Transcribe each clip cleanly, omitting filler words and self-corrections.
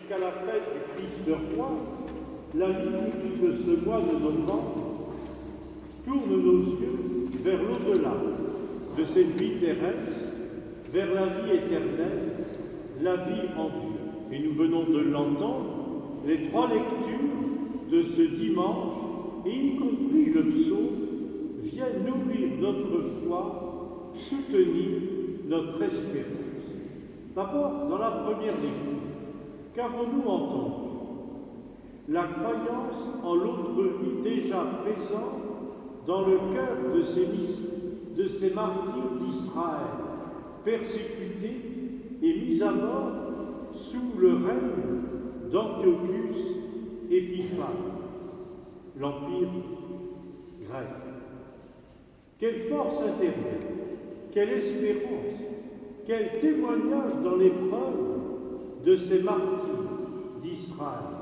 jusqu'à la fête du Christ roi, la liturgie de ce mois de novembre tourne nos yeux vers l'au-delà de cette vie terrestre, vers la vie éternelle, la vie en Dieu. Et nous venons de l'entendre, les trois lectures de ce dimanche, et y compris le psaume, viennent nourrir notre foi, soutenir notre espérance. D'abord, dans la première lecture, qu'avons-nous entendu? La croyance en l'autre vie déjà présente dans le cœur de ces martyrs d'Israël, persécutés et mis à mort sous le règne d'Antiochus Épiphane, l'Empire grec. Quelle force intérieure, quelle espérance, quel témoignage dans l'épreuve de ces martyrs d'Israël.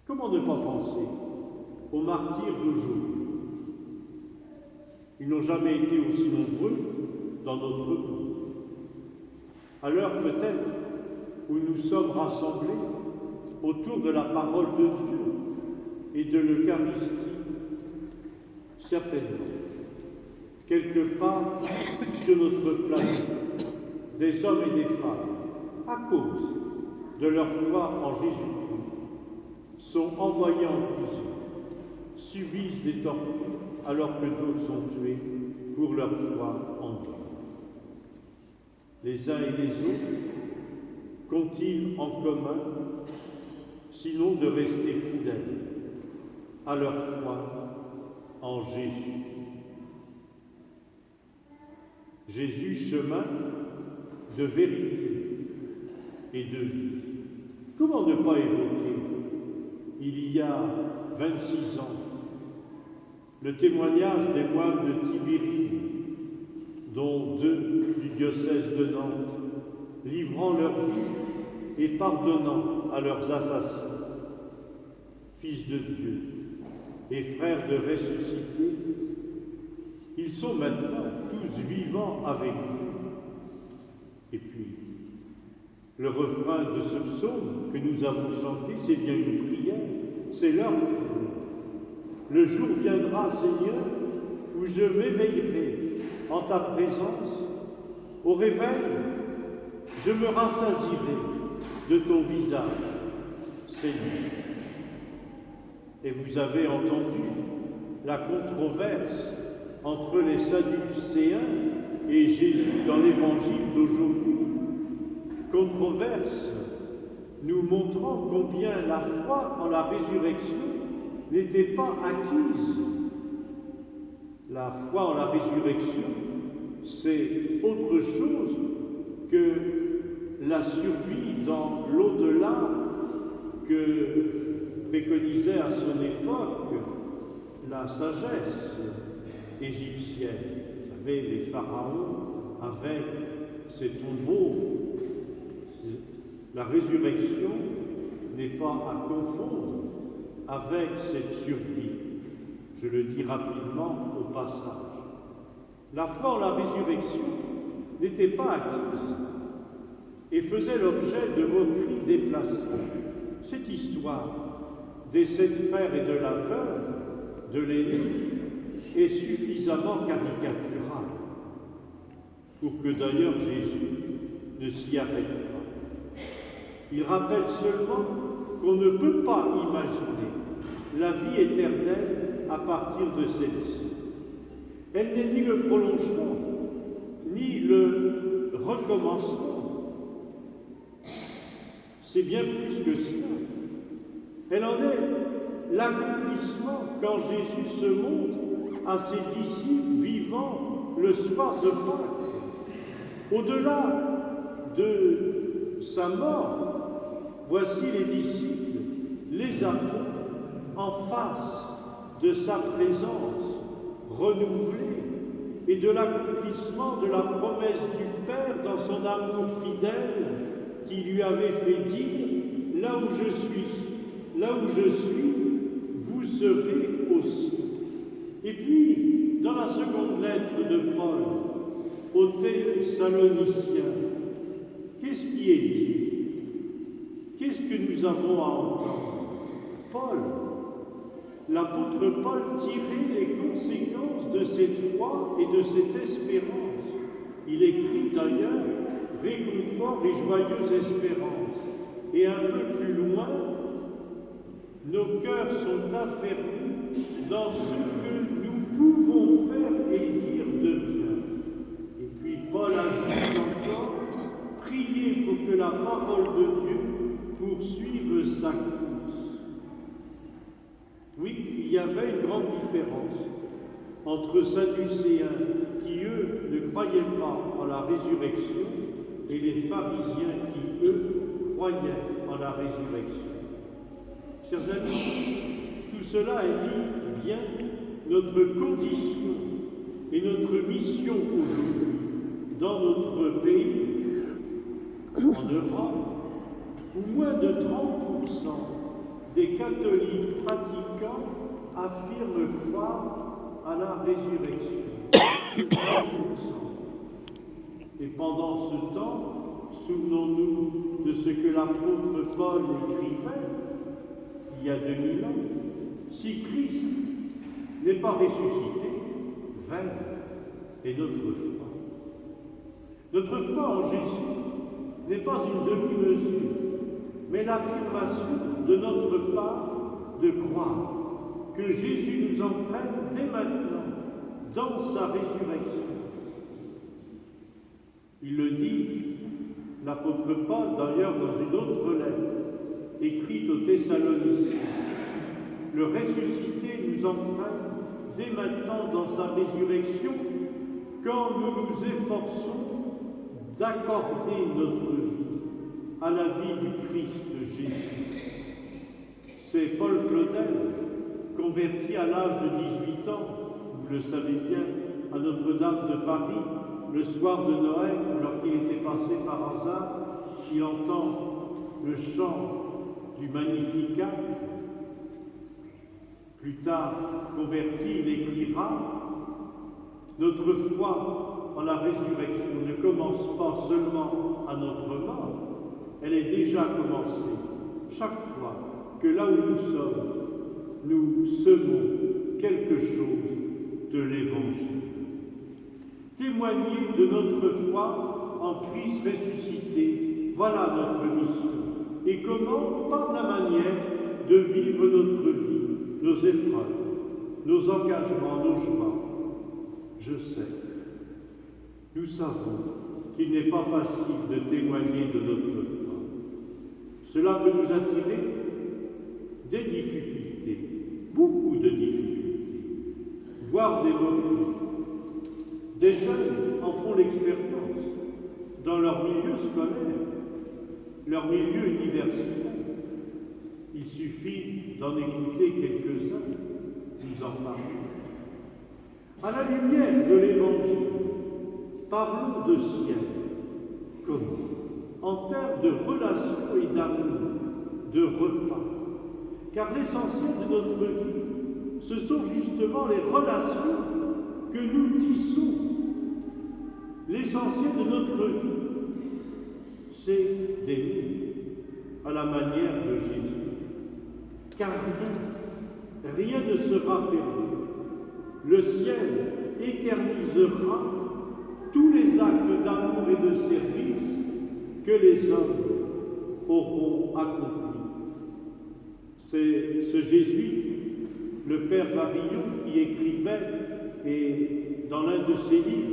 Comment ne pas penser aux martyrs d'aujourd'hui? Ils n'ont jamais été aussi nombreux dans notre monde. À l'heure peut-être où nous sommes rassemblés autour de la parole de Dieu et de l'Eucharistie, certainement, quelque part sur notre planète, des hommes et des femmes, à cause de leur foi en Jésus-Christ, sont envoyés en prison, subissent des tortures alors que d'autres sont tués pour leur foi en Dieu. Les uns et les autres qu'ont-ils en commun, sinon de rester fidèles à leur foi en Jésus? Jésus, chemin de vérité et de vie. Comment ne pas évoquer, il y a 26 ans, le témoignage des moines de Tibéride, dont 2 du diocèse de Nantes, livrant leur vie et pardonnant à leurs assassins, fils de Dieu et frères de ressuscité. Ils sont maintenant tous vivants avec Dieu. Et puis, le refrain de ce psaume que nous avons chanté, c'est bien une prière, c'est leur prière. Le jour viendra, Seigneur, où je m'éveillerai en ta présence. Au réveil, je me rassasierai de ton visage, Seigneur. Et vous avez entendu la controverse entre les Sadducéens et Jésus dans l'évangile d'aujourd'hui. Controverse nous montrant combien la foi en la résurrection n'était pas acquise. La foi en la résurrection, c'est autre chose que la survie dans l'au-delà que préconisait à son époque la sagesse égyptienne. Vous savez, les pharaons avec ces tombeaux. La résurrection n'est pas à confondre avec cette survie. Je le dis rapidement au passage. La foi en la résurrection n'était pas acquise et faisait l'objet de moqueries déplacées. Cette histoire des 7 frères et de la veuve de l'aîné est suffisamment caricaturale pour que d'ailleurs Jésus ne s'y arrête pas. Il rappelle seulement qu'on ne peut pas imaginer la vie éternelle à partir de celle-ci. Elle n'est ni le prolongement, ni le recommencement. C'est bien plus que cela. Elle en est l'accomplissement quand Jésus se montre à ses disciples vivants le soir de Pâques. Au-delà de sa mort, voici les disciples, les apôtres, en face de sa présence renouvelée et de l'accomplissement de la promesse du Père dans son amour fidèle qui lui avait fait dire « Là où je suis, vous serez aussi ». Et puis, dans la seconde lettre de Paul aux Thessaloniciens, qu'est-ce qui est dit? nous avons à entendre. Paul, l'apôtre Paul tirait les conséquences de cette foi et de cette espérance. Il écrit d'ailleurs « Réconfort et joyeuse espérance ». Et un peu plus loin, nos cœurs sont affermis dans ce que nous pouvons faire et dire de bien. Et puis Paul ajoute encore « Priez pour que la parole de Dieu poursuive sa course ». Oui, il y avait une grande différence entre Sadducéens qui, eux, ne croyaient pas en la résurrection et les pharisiens qui, eux, croyaient en la résurrection. Chers amis, tout cela est bien notre condition et notre mission aujourd'hui dans notre pays, en Europe, où moins de 30% des catholiques pratiquants affirment croire à la résurrection. 30%. Et pendant ce temps, souvenons-nous de ce que l'apôtre Paul écrivait il y a 2000 ans. Si Christ n'est pas ressuscité, vaine est notre foi. Notre foi en Jésus n'est pas une demi-mesure, mais l'affirmation de notre part de croire que Jésus nous entraîne dès maintenant dans sa résurrection. Il le dit, l'apôtre Paul, d'ailleurs, dans une autre lettre, écrite aux Thessaloniciens. Le ressuscité nous entraîne dès maintenant dans sa résurrection quand nous nous efforçons d'accorder notre vie à la vie du Christ Jésus. C'est Paul Claudel, converti à l'âge de 18 ans, vous le savez bien, à Notre-Dame de Paris, le soir de Noël, alors qu'il était passé par hasard, il entend le chant du Magnificat. Plus tard, converti, il écrira « Notre foi en la résurrection ne commence pas seulement à notre mort, elle est déjà commencée chaque fois que là où nous sommes, nous semons quelque chose de l'Évangile. » Témoigner de notre foi en Christ ressuscité, voilà notre mission. Et comment? Par la manière de vivre notre vie, nos épreuves, nos engagements, nos joies. Je sais, nous savons qu'il n'est pas facile de témoigner de notre foi. Cela peut nous attirer des difficultés, beaucoup de difficultés, voire des moqueries. Des jeunes en font l'expérience dans leur milieu scolaire, leur milieu universitaire. Il suffit d'en écouter quelques-uns, nous en parlons. À la lumière de l'Évangile, parlons de ciel. Comment? En termes de relations et d'amour, de repas. Car l'essentiel de notre vie, ce sont justement les relations que nous tissons. L'essentiel de notre vie, c'est d'aimer à la manière de Jésus. Car rien ne sera perdu. Le ciel éternisera tous les actes d'amour et de service que les hommes auront accomplis. C'est ce jésuite, le père Varillon, qui écrivait, et dans l'un de ses livres,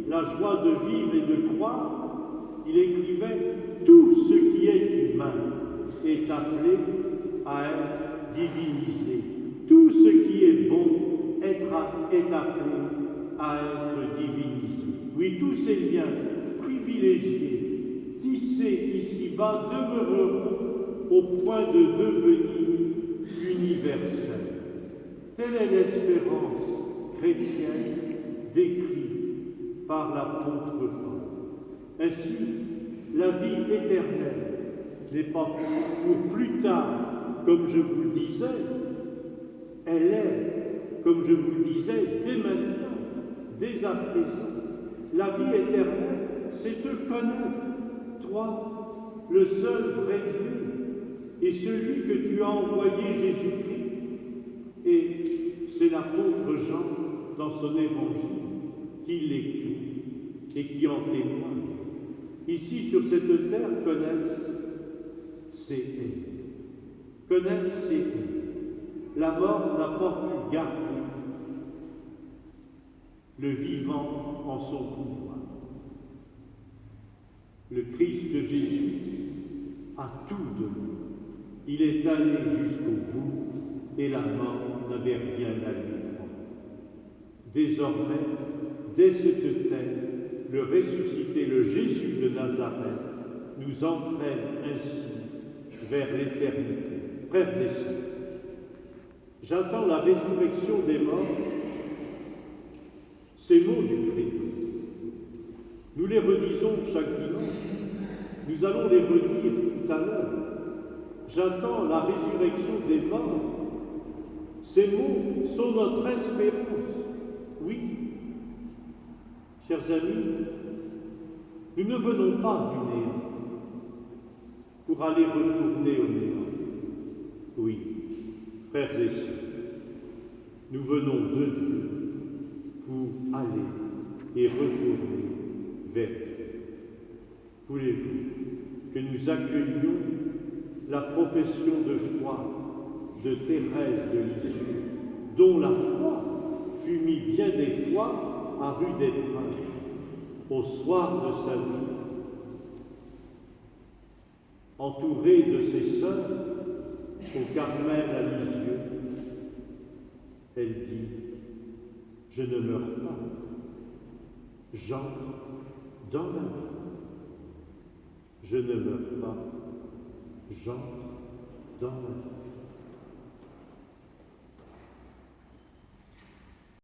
La joie de vivre et de croire, il écrivait « Tout ce qui est humain est appelé à être divinisé. Tout ce qui est bon est appelé à être divinisé. » Oui, tous ces liens privilégiés, tissés ici-bas, demeureront au point de devenir universels. Telle est l'espérance chrétienne décrite par l'apôtre Paul. Ainsi, la vie éternelle n'est pas pour plus tard, comme je vous le disais, elle est, comme je vous le disais, dès maintenant, dès à présent. La vie éternelle, c'est de connaître, toi, le seul vrai Dieu, et celui que tu as envoyé, Jésus-Christ. Et c'est l'apôtre Jean, dans son évangile, qui l'écrit et qui en témoigne. Ici, sur cette terre, connaître, c'est aimer. Connaître, c'est aimer. La mort n'a pas pu garder le vivant en son pouvoir. Le Christ Jésus a tout donné. Il est allé jusqu'au bout et la mort n'avait rien à lui prendre. Désormais, dès cette terre, le ressuscité, le Jésus de Nazareth, nous entraîne ainsi vers l'éternité. Frères et sœurs, j'attends la résurrection des morts. Ces mots du Christ, nous les redisons chaque dimanche. Nous allons les redire tout à l'heure. J'attends la résurrection des morts. Ces mots sont notre espérance. Oui, chers amis, nous ne venons pas du néant pour aller retourner au néant. Oui, frères et sœurs, nous venons de Dieu pour aller et retourner vers Dieu. Voulez-vous que nous accueillions la profession de foi de Thérèse de Lisieux, dont la foi fut mise bien des fois à rude épreuve au soir de sa vie, entourée de ses sœurs au Carmel à Lisieux. Elle dit: je ne meurs pas, j'entre dans la vie. Je ne meurs pas, j'entre dans la vie.